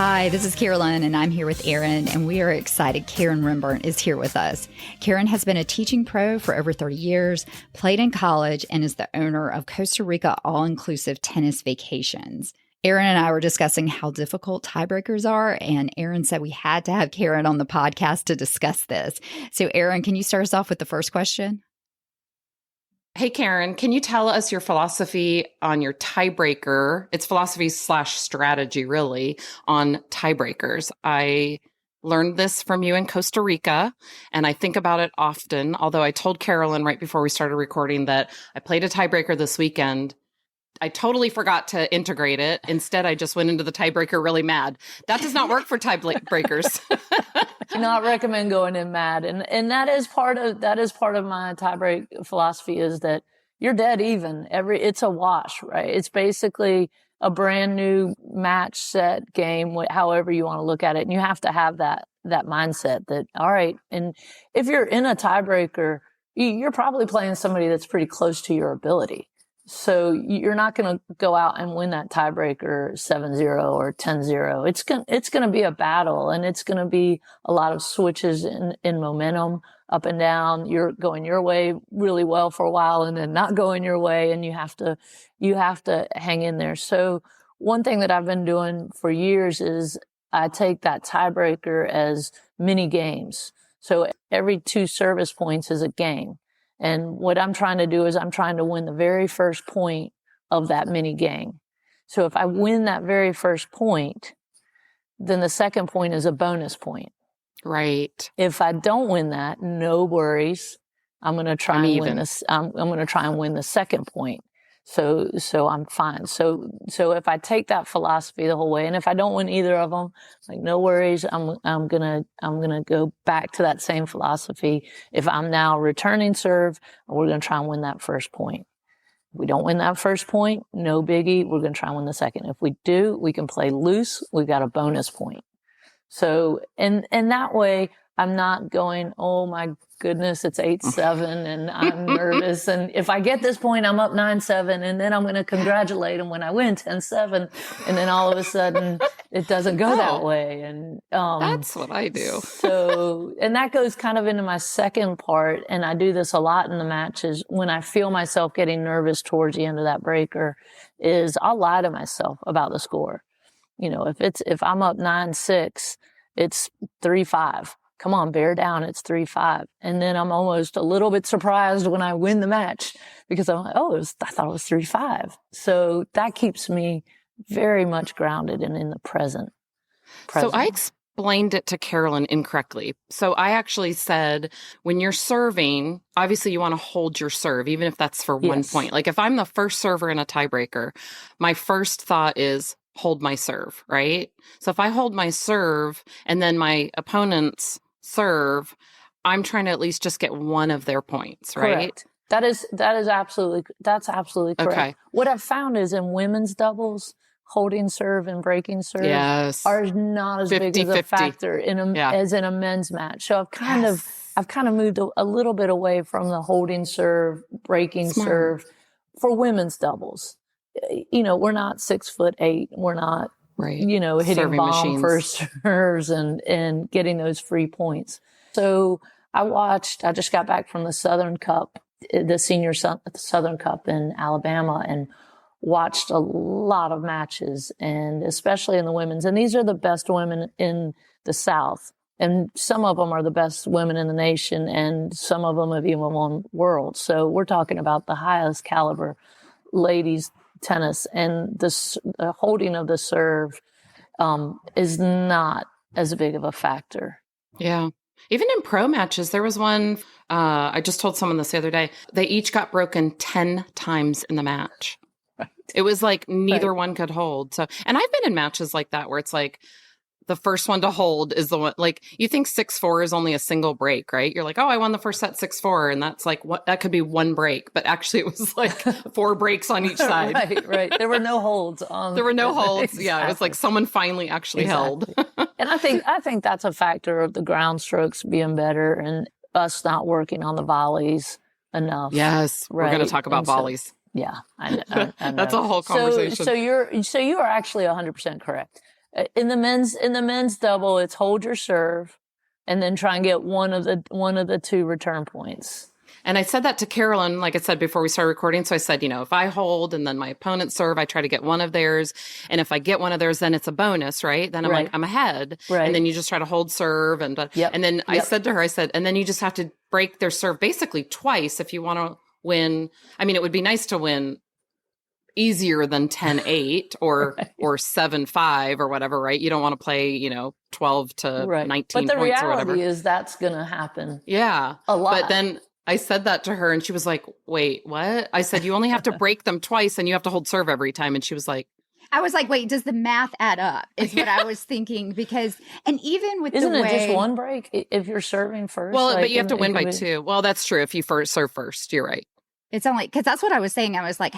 Hi, this is Carolyn, and I'm here with Erin, and we are excited Karen Rembert is here with us. Karen has been a teaching pro for over 30 years, played in college, and is the owner of Costa Rica All-Inclusive Tennis Vacations. Erin and I were discussing how difficult tiebreakers are, and Erin said we had to have Karen on the podcast to discuss this. So, Erin, can you start us off with the first question? Hey, Karen, can you tell us your philosophy on your tiebreaker? It's philosophy/strategy, really, on tiebreakers. I learned this from you in Costa Rica, and I think about it often, although I told Carolyn right before we started recording that I played a tiebreaker this weekend. I totally forgot to integrate it. Instead, I just went into the tiebreaker really mad. That does not work for tiebreakers. Do not recommend going in mad. And that is part of my tiebreak philosophy, is that you're dead even. It's a wash, right? It's basically a brand new match set game, however you want to look at it. And you have to have that mindset that, all right. And if you're in a tiebreaker, you're probably playing somebody that's pretty close to your ability. So you're not going to go out and win that tiebreaker 7-0 or 10-0. It's going to be a battle, and it's going to be a lot of switches in momentum up and down. You're going your way really well for a while and then not going your way, and you have to hang in there. So one thing that I've been doing for years is I take that tiebreaker as mini games. So every 2 service points is a game. And what I'm trying to do is I'm trying to win the very first point of that mini game. So if I win that very first point, then the second point is a bonus point. Right. If I don't win that, no worries. I'm going to try and win this. I'm going to try and win the second point. So I'm fine. So if I take that philosophy the whole way, and if I don't win either of them, like, no worries, I'm gonna go back to that same philosophy. If I'm now returning serve, we're gonna try and win that first point. If we don't win that first point, no biggie, we're gonna try and win the second. If we do, we can play loose, we've got a bonus point. So, and that way I'm not going, oh my goodness, it's 8-7 and I'm nervous. And if I get this point, I'm up 9-7, and then I'm going to congratulate them when I win 10-7. And then all of a sudden it doesn't go that way. And, that's what I do. So, and that goes kind of into my second part. And I do this a lot in the matches when I feel myself getting nervous towards the end of that breaker, is I'll lie to myself about the score. You know, if I'm up 9-6, it's 3-5. Come on, bear down, it's 3-5. And then I'm almost a little bit surprised when I win the match, because I'm like, I thought it was 3-5. So that keeps me very much grounded and in the present. So I explained it to Carolyn incorrectly. So I actually said, when you're serving, obviously you want to hold your serve, even if that's for 1 point. Like if I'm the first server in a tiebreaker, my first thought is hold my serve, right? So if I hold my serve and then my opponent's serve, I'm trying to at least just get one of their points, right? Correct. That's absolutely correct. Okay. What I've found is in women's doubles, holding serve and breaking serve are not as 50, big as a 50. Factor as in a men's match. So I've kind of moved a little bit away from the holding serve, breaking serve for women's doubles. You know, we're not 6'8". We're not, hitting serving bomb first serves and getting those free points. So I just got back from the Southern Cup, the Senior Southern Cup in Alabama, and watched a lot of matches, and especially in the women's. And these are the best women in the South. And some of them are the best women in the nation, and some of them have even won world. So we're talking about the highest caliber ladies tennis, and the holding of the serve is not as big of a factor. Yeah. Even in pro matches, there was one, I just told someone this the other day, they each got broken 10 times in the match. Right. It was like neither one could hold. So, and I've been in matches like that where it's like, the first one to hold is the one, like, you think 6-4 is only a single break, right? You're like, oh, I won the first set 6-4. And that's like, what, that could be one break. But actually it was like 4 breaks on each side. Right. There were no holds on. There were no holds. Exactly. Yeah. It was like someone finally actually held. And I think that's a factor of the ground strokes being better and us not working on the volleys enough. Yes. Right? We're going to talk about volleys. Yeah. I know. That's a whole conversation. So you are actually 100% correct. In the men's double, it's hold your serve and then try and get one of the two return points. And I said that to Carolyn, like I said before we started recording. So I said, if I hold and then my opponent serve, I try to get one of theirs. And if I get one of theirs, then it's a bonus, right? Then I'm like, I'm ahead. Right. And then you just try to hold serve. And then I said to her, and then you just have to break their serve basically twice if you want to win. I mean, it would be nice to win easier than 10-8 or 7-5 or whatever, right? You don't want to play, 12 to 19 but the points or whatever. reality is that's going to happen. Yeah. A lot. But then I said that to her and she was like, wait, what? I said, you only have to break them twice and you have to hold serve every time. And she was like, I was like, wait, does the math add up? Is what I was thinking and even with Isn't it just one break if you're serving first? Well, but you have to win by two. Well, that's true. If you serve first, you're right. It's only because that's what I was saying. I was like,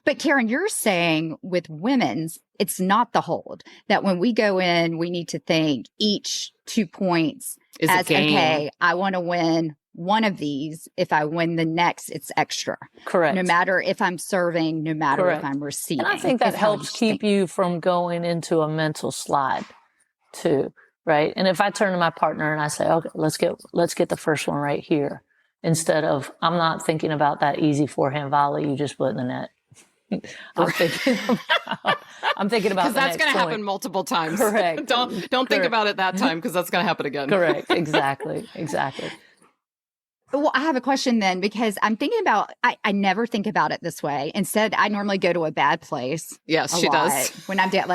but Karen, you're saying with women's, it's not the hold that when we go in, we need to think each 2 points is as, a game. Okay, I want to win one of these. If I win the next, it's extra. Correct. No matter if I'm serving, no matter if I'm receiving. And I think that helps keep you from going into a mental slide too, right? And if I turn to my partner and I say, okay, let's get the first one right here. Instead of, I'm not thinking about that easy forehand volley you just put in the net. I'm thinking about because that's going to happen multiple times. Correct. Don't think about it that time because that's going to happen again. Correct. Exactly. Well, I have a question then, because I'm thinking about, I never think about it this way. Instead, I normally go to a bad place. Yes, she does. When I'm down,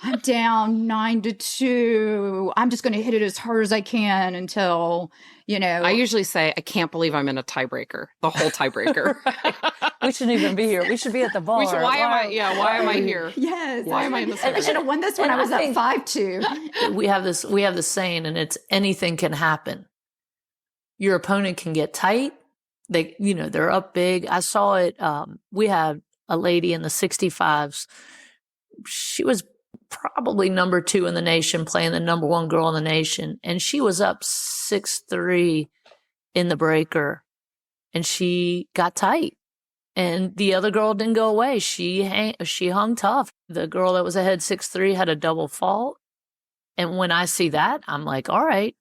I'm down 9-2. I'm just going to hit it as hard as I can until, I usually say, I can't believe I'm in a tiebreaker, the whole tiebreaker. Right. We shouldn't even be here. We should be at the bar. Why am I here? Yes. Why am I in this? I should have won this when I was up 5-2. We have this saying, and it's anything can happen. Your opponent can get tight. They're up big. I saw it. We had a lady in the 65s. She was probably number 2 in the nation, playing the number 1 girl in the nation. And she was up 6-3 in the breaker and she got tight. And the other girl didn't go away. She hung tough. The girl that was ahead 6-3 had a double fault. And when I see that, I'm like, all right,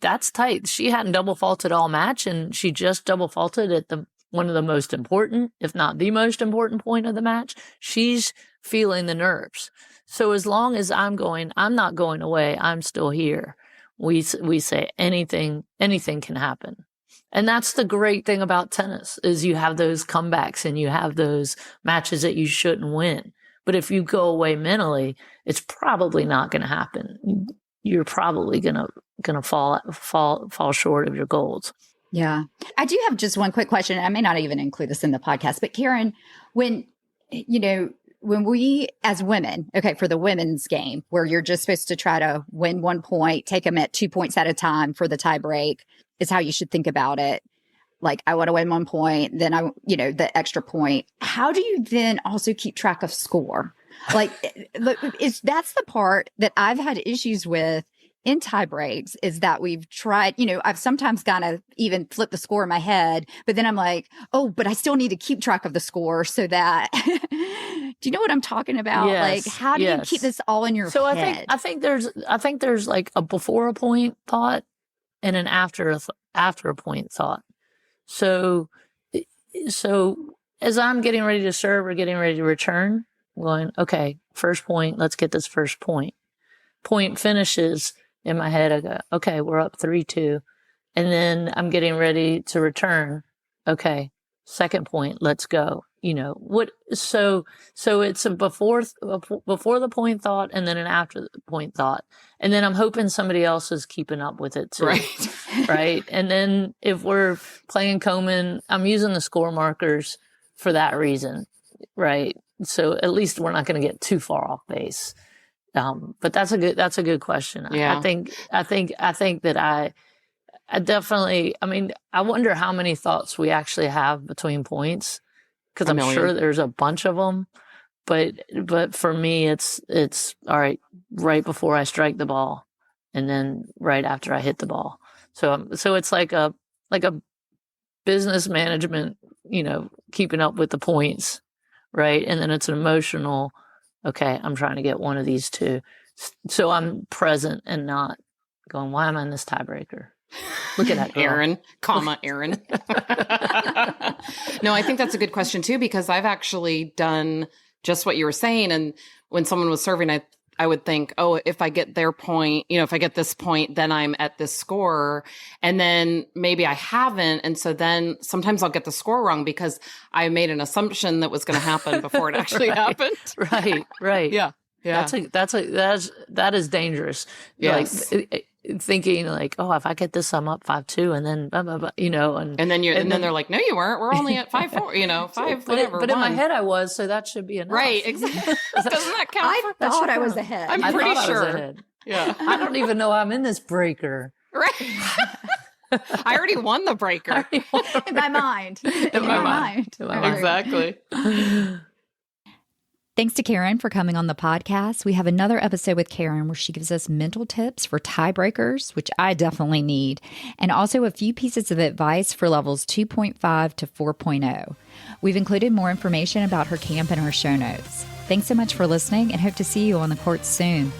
that's tight. She hadn't double faulted all match, and she just double faulted at one of the most important, if not the most important point of the match. She's feeling the nerves. So as long as I'm not going away. I'm still here. We say anything can happen. And that's the great thing about tennis is you have those comebacks and you have those matches that you shouldn't win. But if you go away mentally, it's probably not going to happen. You're probably going to fall short of your goals. Yeah. I do have just one quick question. I may not even include this in the podcast, but Karen, when we as women, okay, for the women's game where you're just supposed to try to win 1 point, take them at 2 points at a time for the tie break is how you should think about it. Like, I want to win 1 point, then the extra point. How do you then also keep track of score? Like, that's the part that I've had issues with in tie breaks is that we've tried, I've sometimes kind of even flipped the score in my head, but then I'm like, oh, but I still need to keep track of the score so that, do you know what I'm talking about? Yes, like, how do you keep this all in your head? I think there's like a before a point thought and an after a point thought. So as I'm getting ready to serve or getting ready to return, I'm going, okay, first point, let's get this first point. Point finishes in my head. I go, okay, we're up 3-2. And then I'm getting ready to return. Okay, second point, let's go. So it's a before the point thought and then an after the point thought. And then I'm hoping somebody else is keeping up with it too. Right. Right. And then if we're playing Komen, I'm using the score markers for that reason. Right. So at least we're not going to get too far off base. But that's a good question. Yeah. I think that I definitely, I wonder how many thoughts we actually have between points. Because I'm sure there's a bunch of them, but for me, it's all right before I strike the ball, and then right after I hit the ball. So it's like a business management, keeping up with the points, right? And then it's an emotional. Okay, I'm trying to get one of these two. So I'm present and not going, why am I in this tiebreaker? Look at that girl. Aaron, Aaron. No, I think that's a good question too, because I've actually done just what you were saying. And when someone was serving, I would think, oh, if I get their point, if I get this point, then I'm at this score. And then maybe I haven't. And so then sometimes I'll get the score wrong because I made an assumption that was going to happen before it actually happened. Right. Yeah. That is dangerous. Yes. Like, thinking like, oh, if I get this, I'm up 5-2, and then blah, blah, blah, and then they're like, no, you weren't. We're only at 5-4. 5 whatever. But in my head, I was, so that should be enough. Right, exactly. Doesn't that count? I thought I was ahead. I'm pretty sure. I was ahead. Yeah, I don't even know I'm in this breaker. Right. I already won the breaker in my mind. In my mind. Exactly. Thanks to Karen for coming on the podcast. We have another episode with Karen where she gives us mental tips for tiebreakers, which I definitely need, and also a few pieces of advice for levels 2.5 to 4.0. We've included more information about her camp in our show notes. Thanks so much for listening and hope to see you on the courts soon.